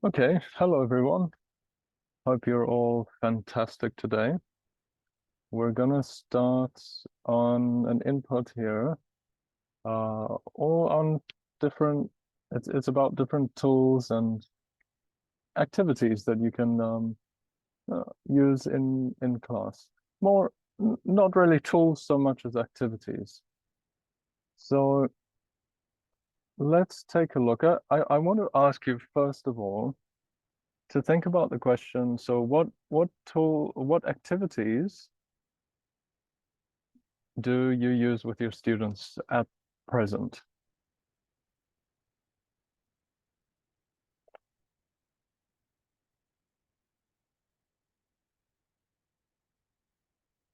Okay, hello everyone. Hope you're all fantastic today. We're gonna start on an input here, all on different. It's about different tools and activities that you can use in class. More, not really tools so much as activities. So let's take a look at. I want to ask you first of all to think about the question. So what activities do you use with your students at present?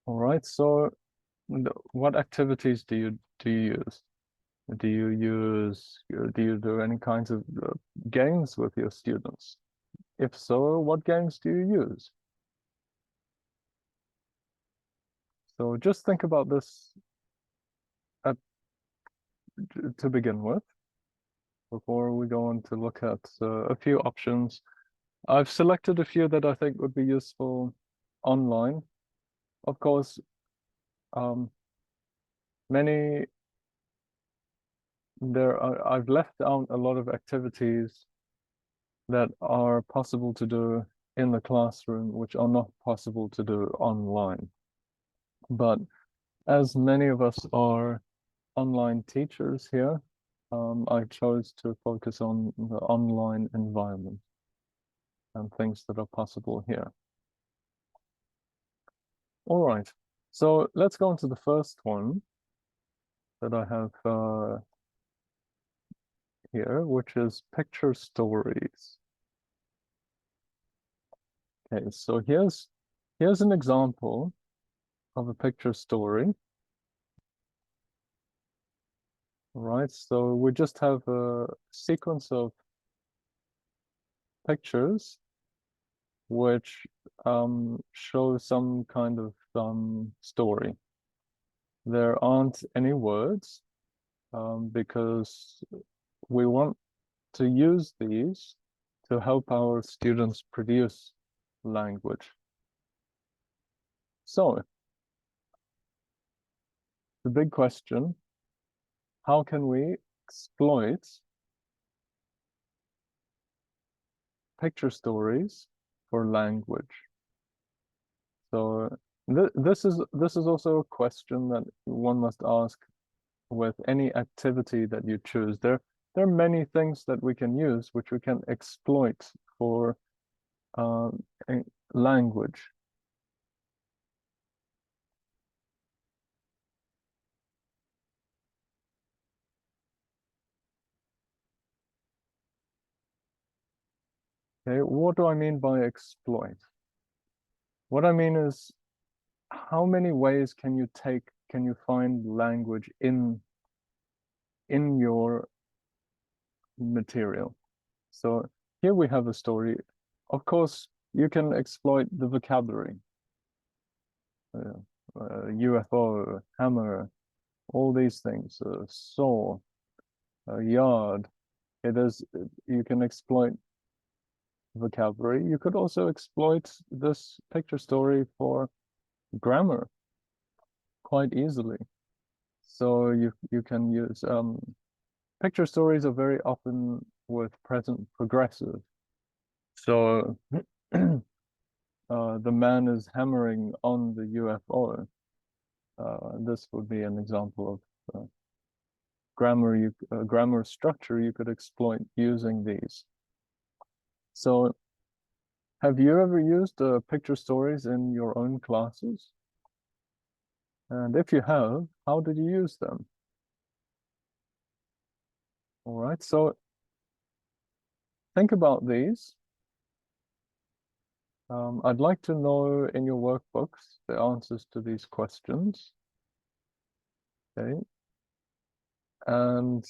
All right, so what activities do you use? Do you do any kinds of games with your students? If so, what games do you use? So just think about this at, to begin with, before we go on to look at a few options. I've selected a few that I think would be useful online. Of course, um, many I've left out a lot of activities that are possible to do in the classroom, which are not possible to do online. But as many of us are online teachers here, I chose to focus on the online environment and things that are possible here. All right, so let's go on to the first one that I have here, which is picture stories. Okay, so here's an example of a picture story. Right, so we just have a sequence of pictures which show some kind of story. There aren't any words because we want to use these to help our students produce language. So, the big question, how can we exploit picture stories for language? So this is also a question that one must ask with any activity that you choose. There are many things that we can use which we can exploit for language. Okay, what do I mean by exploit? What I mean is how many ways can you find language in your material? So here we have a story. Of course, you can exploit the vocabulary. UFO, hammer, all these things, saw, yard. You can exploit vocabulary. You could also exploit this picture story for grammar quite easily. So you can use picture stories are very often with present progressive. So the man is hammering on the UFO. This would be an example of grammar structure you could exploit using these. So have you ever used picture stories in your own classes? And if you have, how did you use them? All right, so think about these. I'd like to know in your workbooks the answers to these questions. Okay. And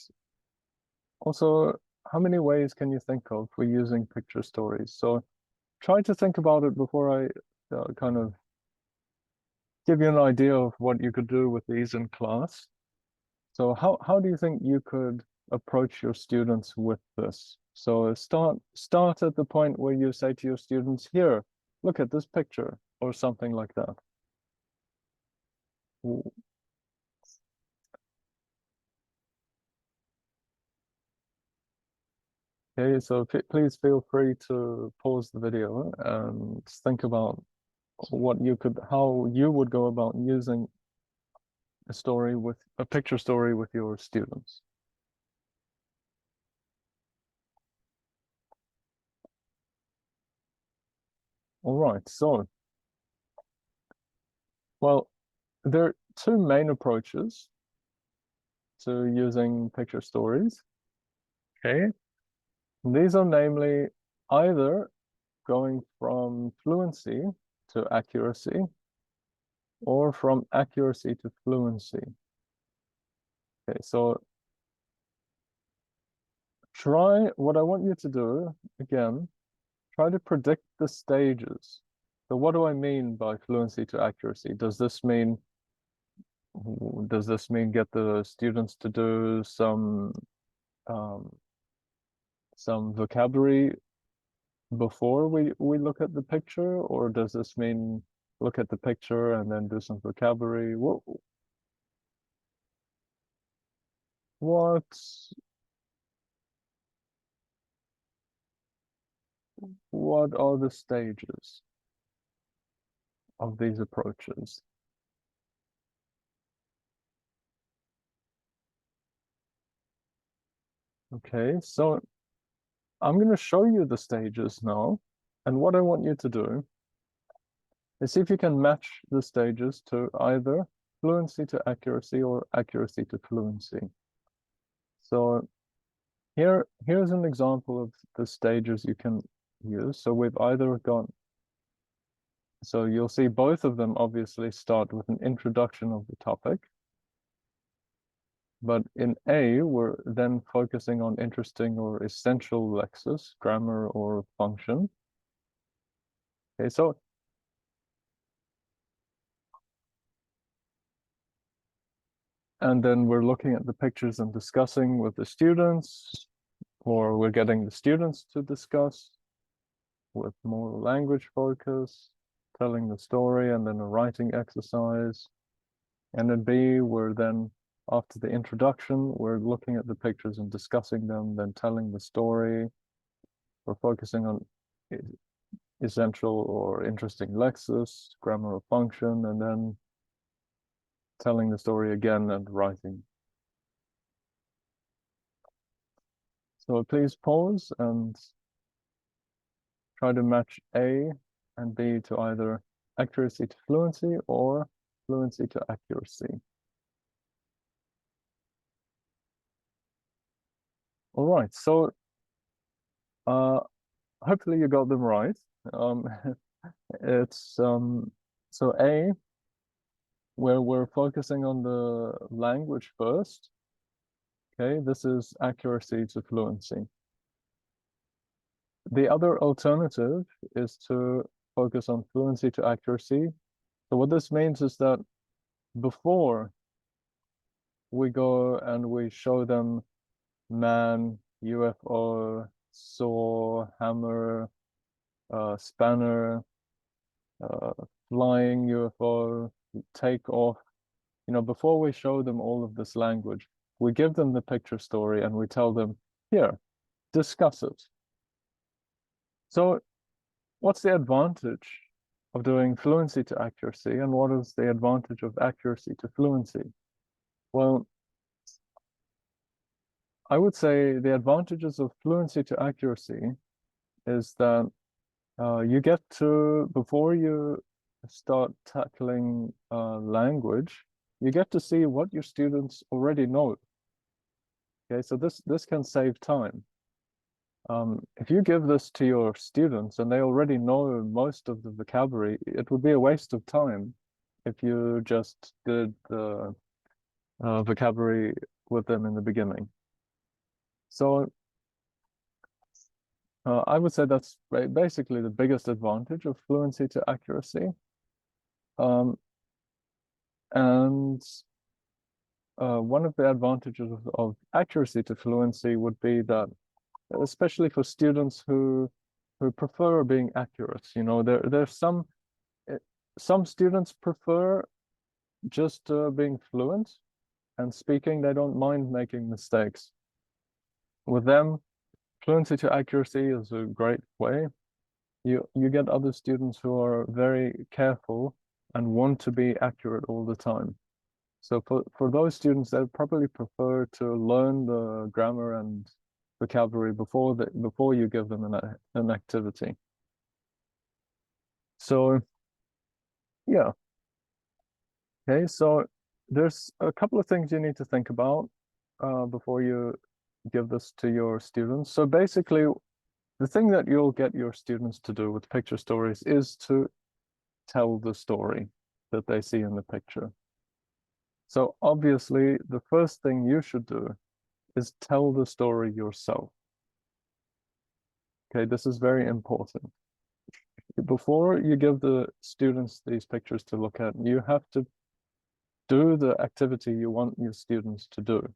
also, how many ways can you think of for using picture stories? So try to think about it before I kind of give you an idea of what you could do with these in class. So how do you think you could approach your students with this. So start at the point where you say to your students, here, look at this picture, or something like that. Okay, so please feel free to pause the video and think about how you would go about using a picture story with your students. All right, so, well, there are two main approaches to using picture stories. Okay, these are namely either going from fluency to accuracy or from accuracy to fluency. Okay, so what I want you to do, again, try to predict the stages. So what do I mean by fluency to accuracy? Does this mean get the students to do some vocabulary before we look at the picture, or does this mean look at the picture and then do some vocabulary? What are the stages of these approaches? Okay, so I'm going to show you the stages now, and what I want you to do is see if you can match the stages to either fluency to accuracy or accuracy to fluency. So here's an example of the stages you can use. So we've either got, so you'll see both of them obviously start with an introduction of the topic. But in A, we're then focusing on interesting or essential lexis, grammar or function. Okay, so and then we're looking at the pictures and discussing with the students, or we're getting the students to discuss with more language focus, telling the story, and then a writing exercise. And in B, we're then, after the introduction, we're looking at the pictures and discussing them, then telling the story. We're focusing on essential or interesting lexis, grammar or function, and then telling the story again and writing. So please pause and try to match A and B to either accuracy to fluency or fluency to accuracy. All right, so hopefully you got them right. It's so A, where we're focusing on the language first. Okay, this is accuracy to fluency. The other alternative is to focus on fluency to accuracy. So what this means is that before we go and we show them man, UFO, saw, hammer, spanner, flying UFO, take off, before we show them all of this language, we give them the picture story and we tell them, here, discuss it. So what's the advantage of doing fluency to accuracy, and what is the advantage of accuracy to fluency? Well, I would say the advantages of fluency to accuracy is that you get to, before you start tackling language, you get to see what your students already know. Okay, so this can save time. If you give this to your students and they already know most of the vocabulary, it would be a waste of time if you just did the vocabulary with them in the beginning. So I would say that's basically the biggest advantage of fluency to accuracy. And one of the advantages of accuracy to fluency would be that, especially for students who prefer being accurate, you know, there's some students prefer just being fluent and speaking. They don't mind making mistakes. With them, fluency to accuracy is a great way. You get other students who are very careful and want to be accurate all the time. So for those students, they probably prefer to learn the grammar and vocabulary before you give them an activity. So yeah. Okay, so there's a couple of things you need to think about before you give this to your students. So basically, the thing that you'll get your students to do with picture stories is to tell the story that they see in the picture. So obviously, the first thing you should do is tell the story yourself. Okay, this is very important. Before you give the students these pictures to look at, you have to do the activity you want your students to do.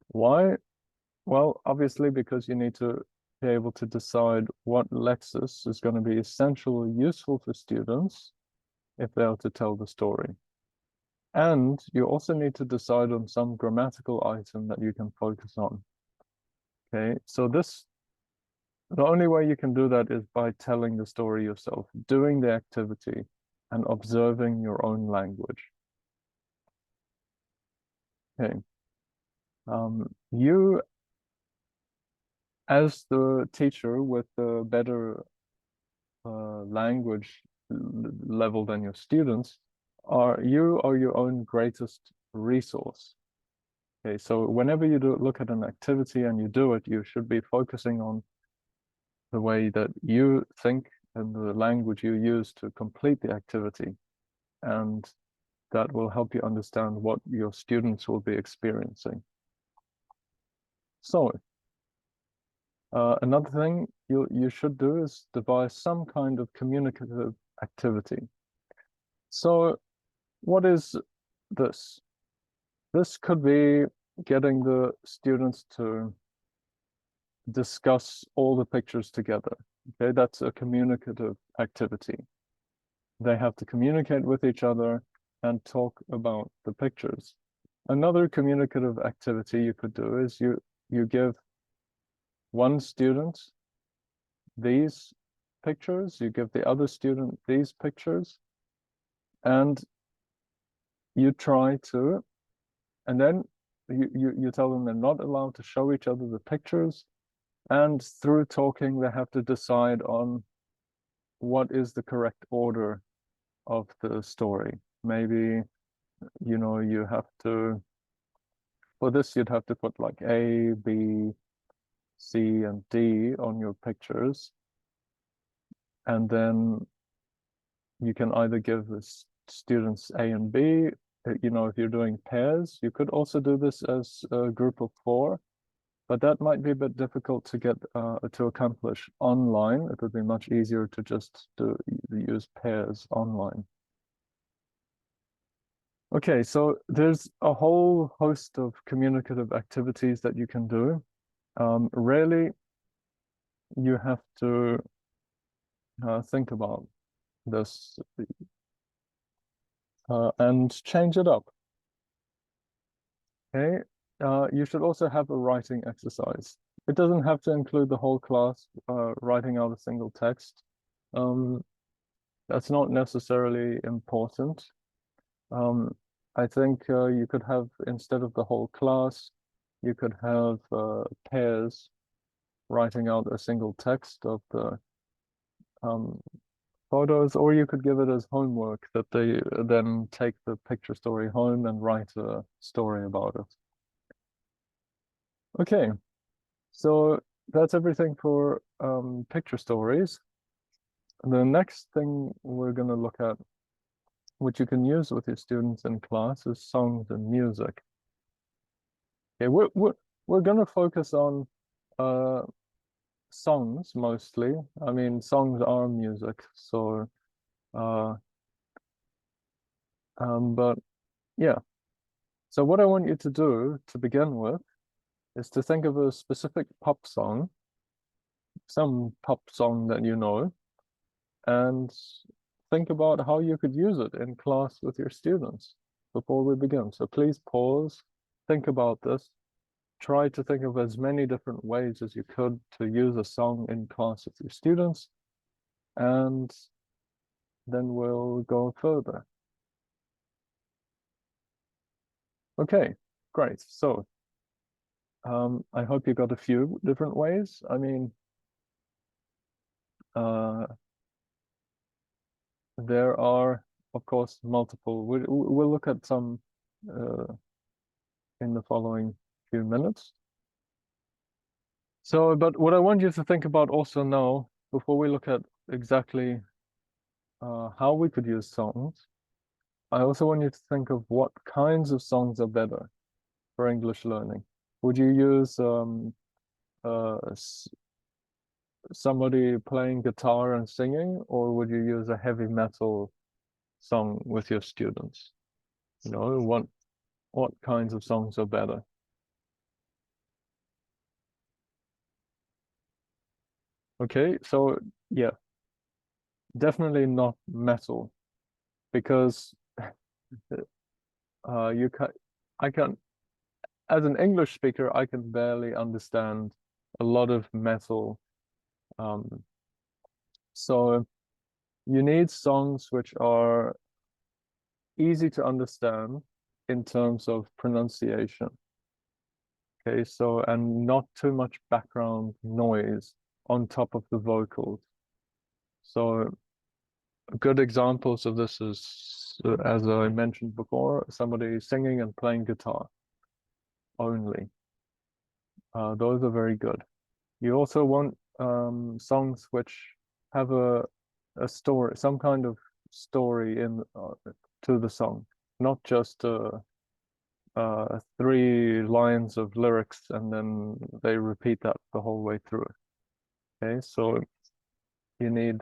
Why? Well, obviously, because you need to be able to decide what lexis is going to be essentially useful for students if they are to tell the story. And you also need to decide on some grammatical item that you can focus on. Okay, so the only way you can do that is by telling the story yourself, doing the activity, and observing your own language. Okay. You, as the teacher with the better language level than your students, you are your own greatest resource. Okay, so whenever you look at an activity and you do it, you should be focusing on the way that you think and the language you use to complete the activity. And that will help you understand what your students will be experiencing. So, another thing you should do is devise some kind of communicative activity. So, what is this? This could be getting the students to discuss all the pictures together. Okay, that's a communicative activity. They have to communicate with each other and talk about the pictures. Another communicative activity you could do is you give one student these pictures, you give the other student these pictures, and you try to, and then you tell them they're not allowed to show each other the pictures, and through talking they have to decide on what is the correct order of the story. Maybe, you know, you have to, for this you'd have to put like A, B, C, and D on your pictures, and then you can either give the students A and B. You know, if you're doing pairs, you could also do this as a group of 4, but that might be a bit difficult to get to accomplish online. It would be much easier to just use pairs online. Okay, so there's a whole host of communicative activities that you can do. Really, you have to think about this and change it up. Okay, you should also have a writing exercise. It doesn't have to include the whole class writing out a single text. That's not necessarily important. I think you could have, instead of the whole class, you could have pairs writing out a single text of the photos, or you could give it as homework that they then take the picture story home and write a story about it. Okay, so that's everything for picture stories. The next thing we're going to look at, which you can use with your students in class, is songs and music. Okay, we're going to focus on songs mostly. I mean, songs are music, so but yeah. So what I want you to do to begin with is to think of a specific pop song, some pop song that you know, and think about how you could use it in class with your students before we begin. So please pause, think about this, try to think of as many different ways as you could to use a song in class with your students, and then we'll go further. Okay, great. So I hope you got a few different ways. I mean, there are, of course, multiple. We'll look at some in the following few minutes. So, but what I want you to think about also now, before we look at exactly how we could use songs, I also want you to think of what kinds of songs are better for English learning. Would you use somebody playing guitar and singing, or would you use a heavy metal song with your students? You know, what kinds of songs are better? Okay, so yeah, definitely not metal, because you can I can as an English speaker I can barely understand a lot of metal. So you need songs which are easy to understand in terms of pronunciation. Okay, so and not too much background noise on top of the vocals. So good examples of this is, as I mentioned before, somebody singing and playing guitar only. Those are very good. You also want songs which have a story, some kind of story in to the song, not just 3 lines of lyrics and then they repeat that the whole way through it. Okay, so you need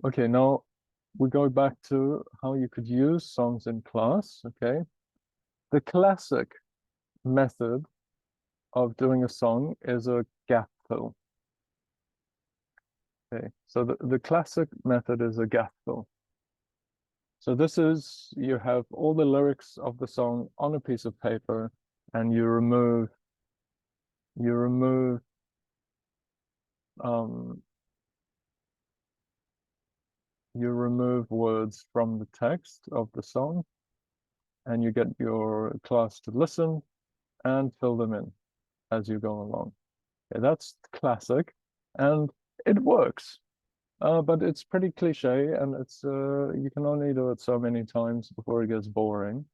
okay, now we go back to how you could use songs in class. Okay, the classic method of doing a song is a gap fill. Okay, so the classic method is a gap fill. So this is, you have all the lyrics of the song on a piece of paper and you remove um, words from the text of the song, and you get your class to listen and fill them in as you go along. Okay, that's classic, and it works. But it's pretty cliche, and it's you can only do it so many times before it gets boring.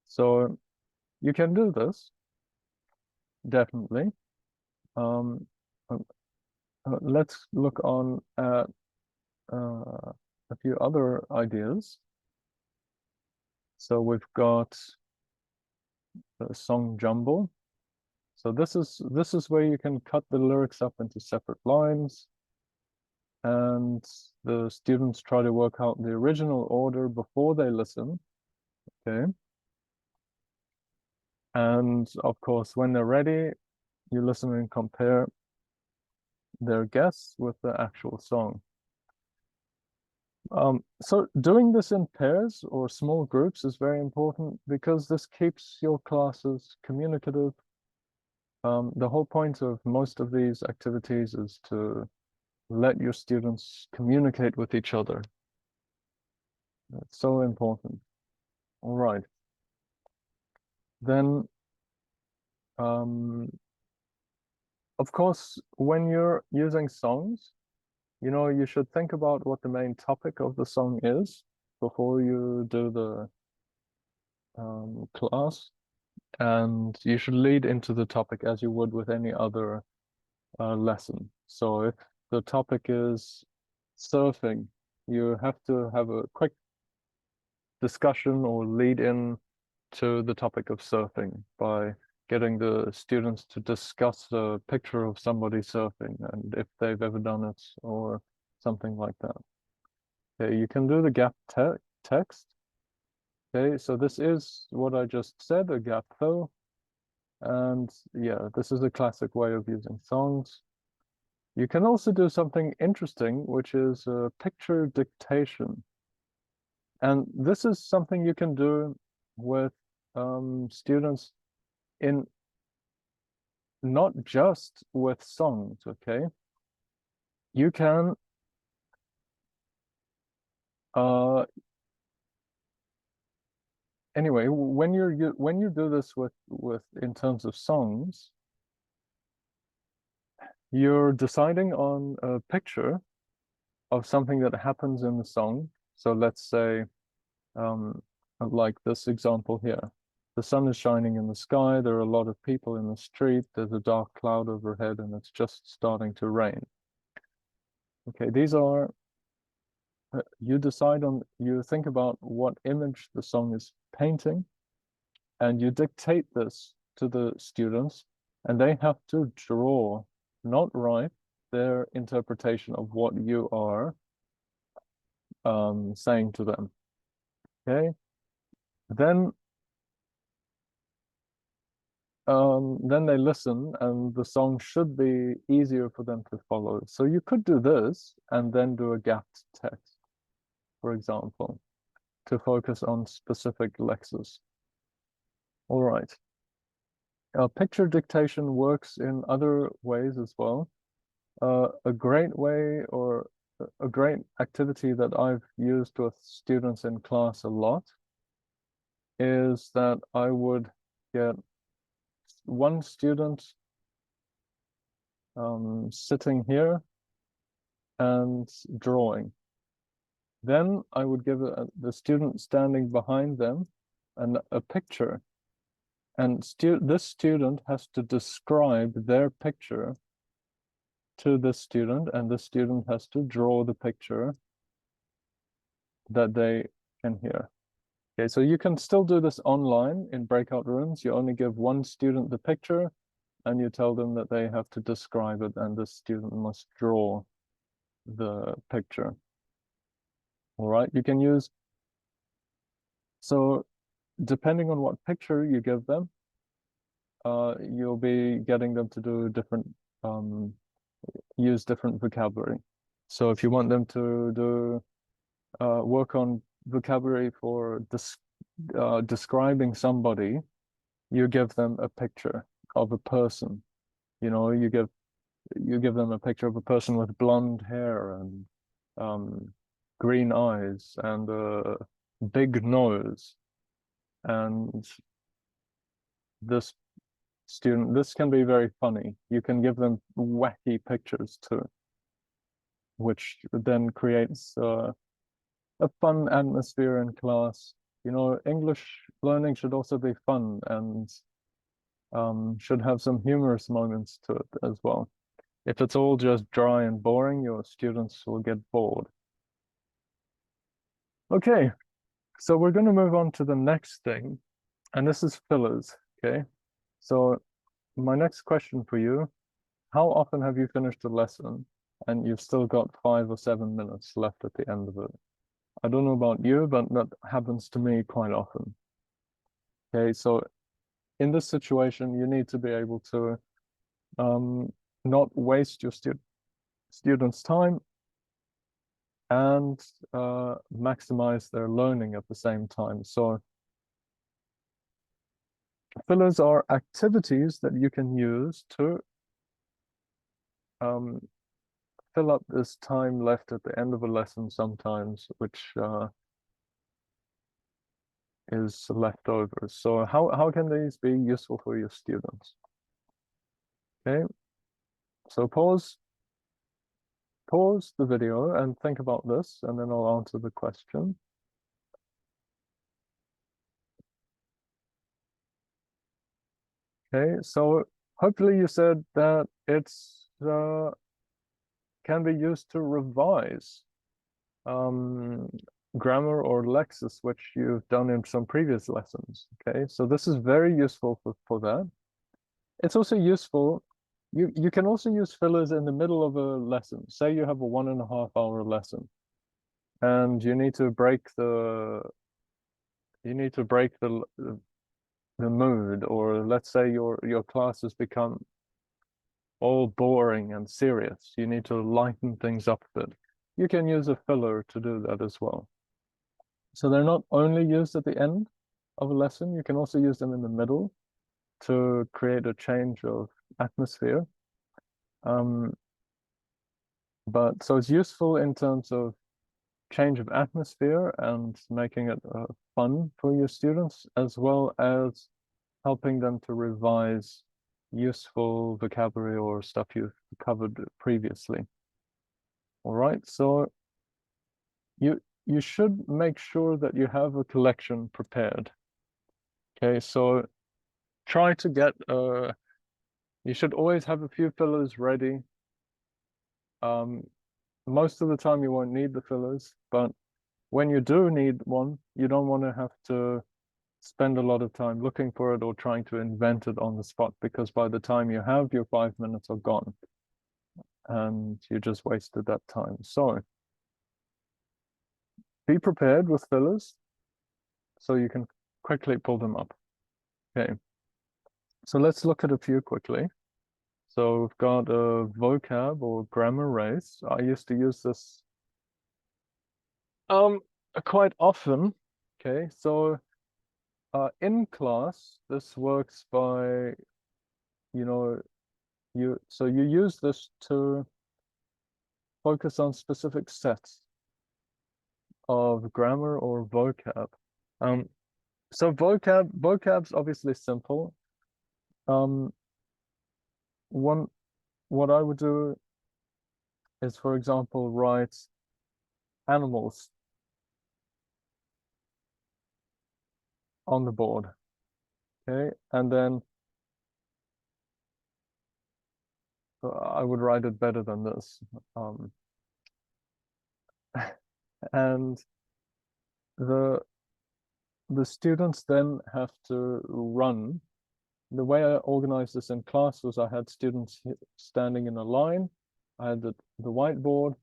So you can do this, definitely. Um, let's look on at a few other ideas. So we've got the song jumble. So this is where you can cut the lyrics up into separate lines, and the students try to work out the original order before they listen. Okay. And of course, when they're ready, you listen and compare their guess with the actual song. So doing this in pairs or small groups is very important because this keeps your classes communicative. The whole point of most of these activities is to let your students communicate with each other. It's so important. All right. Then, of course, when you're using songs, you know, you should think about what the main topic of the song is before you do the class. And you should lead into the topic as you would with any other lesson. So if the topic is surfing, you have to have a quick discussion or lead in to the topic of surfing by getting the students to discuss a picture of somebody surfing and if they've ever done it or something like that. Okay, you can do the gap text. Okay, so this is what I just said, a gap fill. And yeah, this is a classic way of using songs. You can also do something interesting, which is picture dictation. And this is something you can do with students in not just with songs, okay? You can anyway, when you do this with in terms of songs, you're deciding on a picture of something that happens in the song. So let's say, like this example here. The sun is shining in the sky, there are a lot of people in the street, there's a dark cloud overhead, and it's just starting to rain. Okay, these are, you think about what image the song is painting, and you dictate this to the students, and they have to draw, not write, their interpretation of what you are saying to them. Okay, then they listen, and the song should be easier for them to follow. So you could do this and then do a gapped text, for example, to focus on specific lexes. All right. Picture dictation works in other ways as well. A great way or a great activity that I've used with students in class a lot is that I would get one student sitting here and drawing. Then I would give the student standing behind them a picture. And this student has to describe their picture to this student, and the student has to draw the picture that they can hear. Okay, so you can still do this online in breakout rooms. You only give one student the picture, and you tell them that they have to describe it, and the student must draw the picture. All right, you can use, so depending on what picture you give them, you'll be getting them to do different, use different vocabulary. So if you want them to do work on vocabulary for describing somebody, you give them a picture of a person. You know, you give them a picture of a person with blonde hair and green eyes and a big nose. And this can be very funny. You can give them wacky pictures too, which then creates a fun atmosphere in class. You know, English learning should also be fun and should have some humorous moments to it as well. If it's all just dry and boring, your students will get bored. Okay, so we're going to move on to the next thing, and this is fillers, okay? So my next question for you, how often have you finished a lesson and you've still got 5 or 7 minutes left at the end of it? I don't know about you, but that happens to me quite often. Okay, so in this situation, you need to be able to not waste your students' time and maximize their learning at the same time. So fillers are activities that you can use to fill up this time left at the end of a lesson sometimes, which is left over. So how can these be useful for your students? Okay, so pause the video and think about this, and then I'll answer the question. Okay, so hopefully you said that it's can be used to revise grammar or lexis, which you've done in some previous lessons. Okay, so this is very useful for that. It's also useful. You can also use fillers in the middle of a lesson. Say you have a 1.5 hour lesson, and you need to break you need to break the mood, or let's say your class has become all boring and serious. You need to lighten things up a bit. You can use a filler to do that as well. So they're not only used at the end of a lesson, you can also use them in the middle to create a change of atmosphere. But so it's useful in terms of change of atmosphere and making it fun for your students, as well as helping them to revise useful vocabulary or stuff you've covered previously. All right, so you should make sure that you have a collection prepared. Okay, so try to get you should always have a few fillers ready. Most of the time you won't need the fillers, but when you do need one, you don't want to have to spend a lot of time looking for it or trying to invent it on the spot, because by the time you have, your 5 minutes are gone and you just wasted that time. So be prepared with fillers so you can quickly pull them up. Okay, so let's look at a few quickly. So we've got a vocab or grammar race. I used to use this quite often. Okay, so in class, this works by, you know, you use this to focus on specific sets of grammar or vocab. So vocab's obviously simple. What I would do is, for example, write animals on the board. Okay, and then I would write it better than this. And the students then have to run. The way I organized this in class was I had students standing in a line. I had the whiteboard,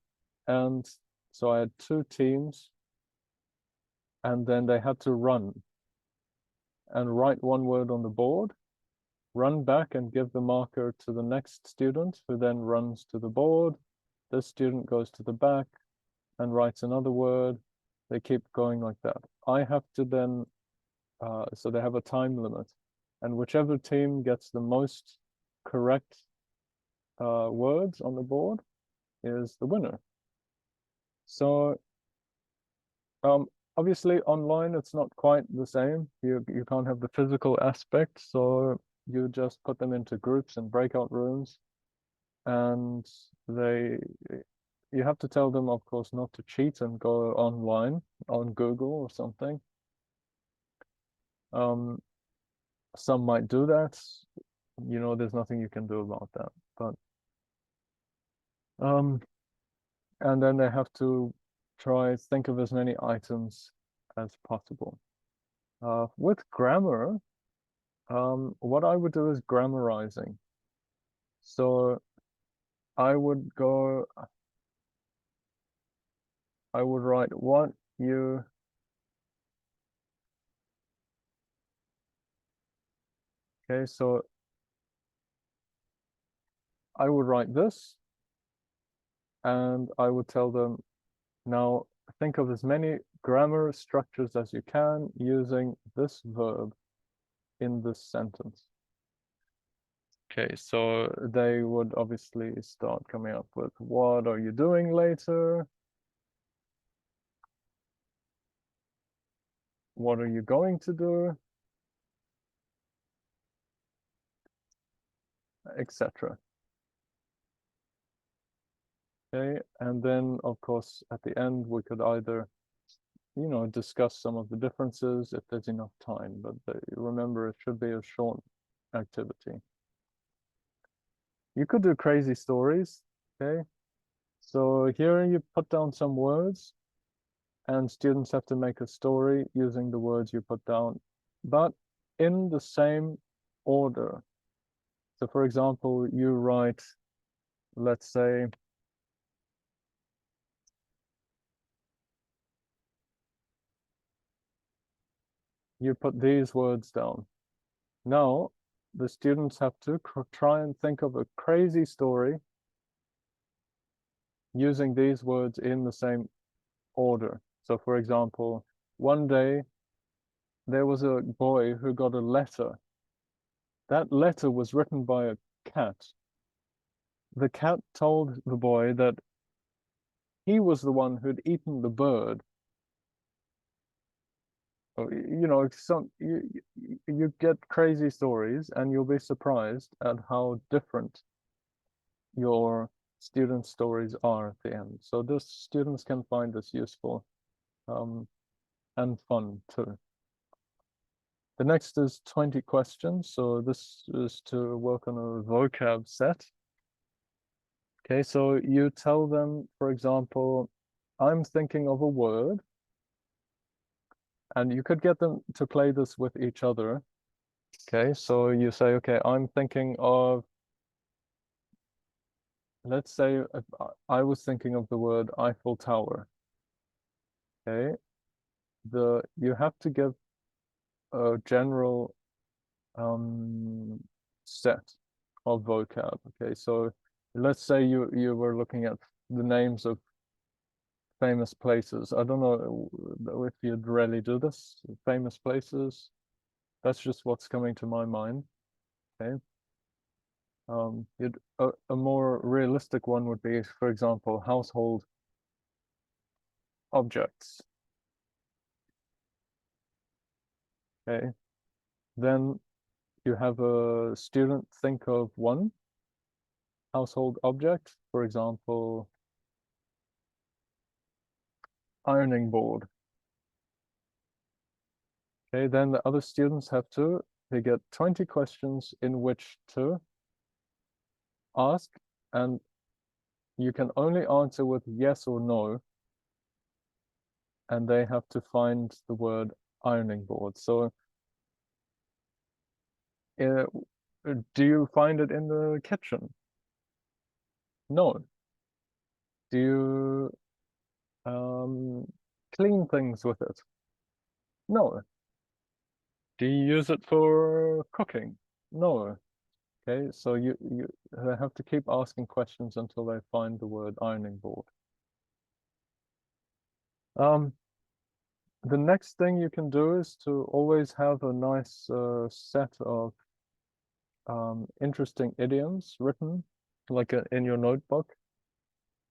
and so I had 2 teams, and then they had to run and write 1 word on the board, run back and give the marker to the next student, who then runs to the board. This student goes to the back and writes another word. They keep going like that. I have to then, so they have a time limit, and whichever team gets the most correct words on the board is the winner. So obviously online it's not quite the same. You can't have the physical aspect, so you just put them into groups and breakout rooms, and you have to tell them, of course, not to cheat and go online on Google or something. Some might do that. There's nothing you can do about that. But and then they have to think of as many items as possible. With grammar, what I would do is grammarizing. So I would write what you, okay, so I would write this, and I would tell them, now think of as many grammar structures as you can using this verb in this sentence. Okay, so they would obviously start coming up with, what are you doing later? What are you going to do? Etc. Okay, and then of course at the end we could either, discuss some of the differences if there's enough time, but remember it should be a short activity. You could do crazy stories, okay? So here you put down some words, and students have to make a story using the words you put down, but in the same order. So for example, you write, let's say, you put these words down. Now, the students have to try and think of a crazy story using these words in the same order. So, for example, one day there was a boy who got a letter. That letter was written by a cat. The cat told the boy that he was the one who'd eaten the bird. You know, you get crazy stories, and you'll be surprised at how different your student stories are at the end. So the students can find this useful and fun too. The next is 20 questions. So this is to work on a vocab set. Okay, so you tell them, for example, I'm thinking of a word, and you could get them to play this with each other. Okay, so you say, okay, I'm thinking of, let's say I was thinking of the word Eiffel Tower. Okay, you have to give a general set of vocab. Okay, so let's say you were looking at the names of famous places. I don't know if you'd really do this. Famous places. That's just what's coming to my mind. Okay. A more realistic one would be, for example, household objects. Okay. Then you have a student think of one household object, for example, ironing board. Okay, then the other students they get 20 questions in which to ask, and you can only answer with yes or no, and they have to find the word ironing board. So do you find it in the kitchen? No. Do you clean things with it? No. Do you use it for cooking? No. Okay, so they have to keep asking questions until they find the word ironing board. The next thing you can do is to always have a nice set of interesting idioms written, like in your notebook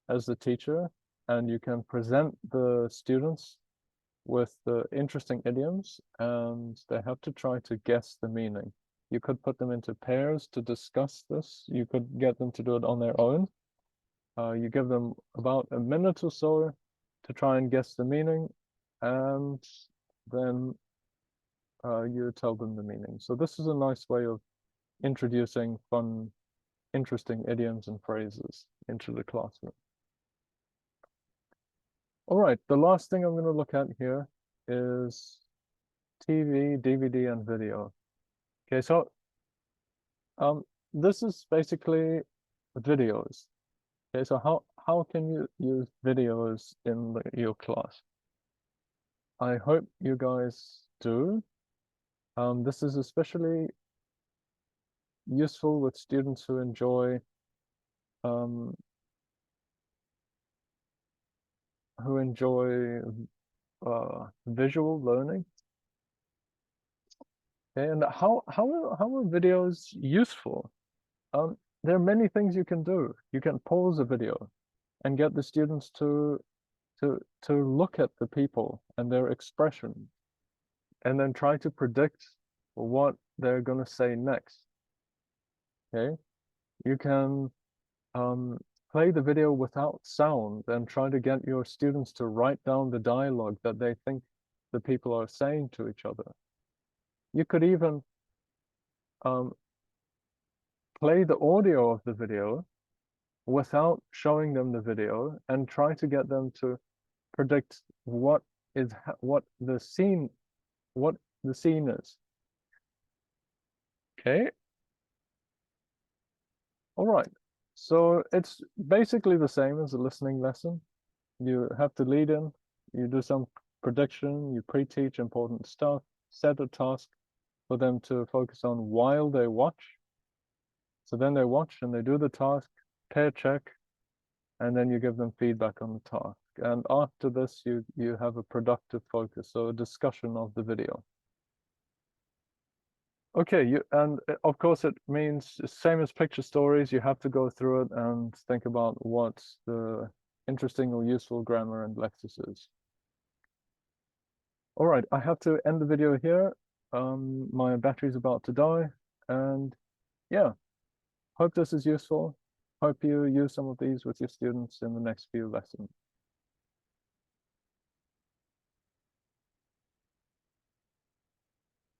as the teacher, and you can present the students with the interesting idioms, and they have to try to guess the meaning. You could put them into pairs to discuss this. You could get them to do it on their own. You give them about a minute or so to try and guess the meaning, and then you tell them the meaning. So this is a nice way of introducing fun, interesting idioms and phrases into the classroom. All right, the last thing I'm going to look at here is TV, DVD, and video. Okay, so this is basically videos. Okay, so how can you use videos in your class? I hope you guys do. This is especially useful with students who enjoy visual learning. Okay, and how are videos useful? There are many things you can do. You can pause a video and get the students to look at the people and their expression, and then try to predict what they're going to say next. Okay, you can play the video without sound and try to get your students to write down the dialogue that they think the people are saying to each other. You could even play the audio of the video without showing them the video and try to get them to predict what the scene is. Okay. All right. So it's basically the same as a listening lesson. You have to lead in, you do some prediction, you pre-teach important stuff, set a task for them to focus on while they watch. So then they watch and they do the task, pair check, and then you give them feedback on the task. And after this, you have a productive focus, so a discussion of the video. Okay, and of course it means same as picture stories, you have to go through it and think about what the interesting or useful grammar and lexis is. All right, I have to end the video here. My battery's about to die, and yeah, hope this is useful. Hope you use some of these with your students in the next few lessons.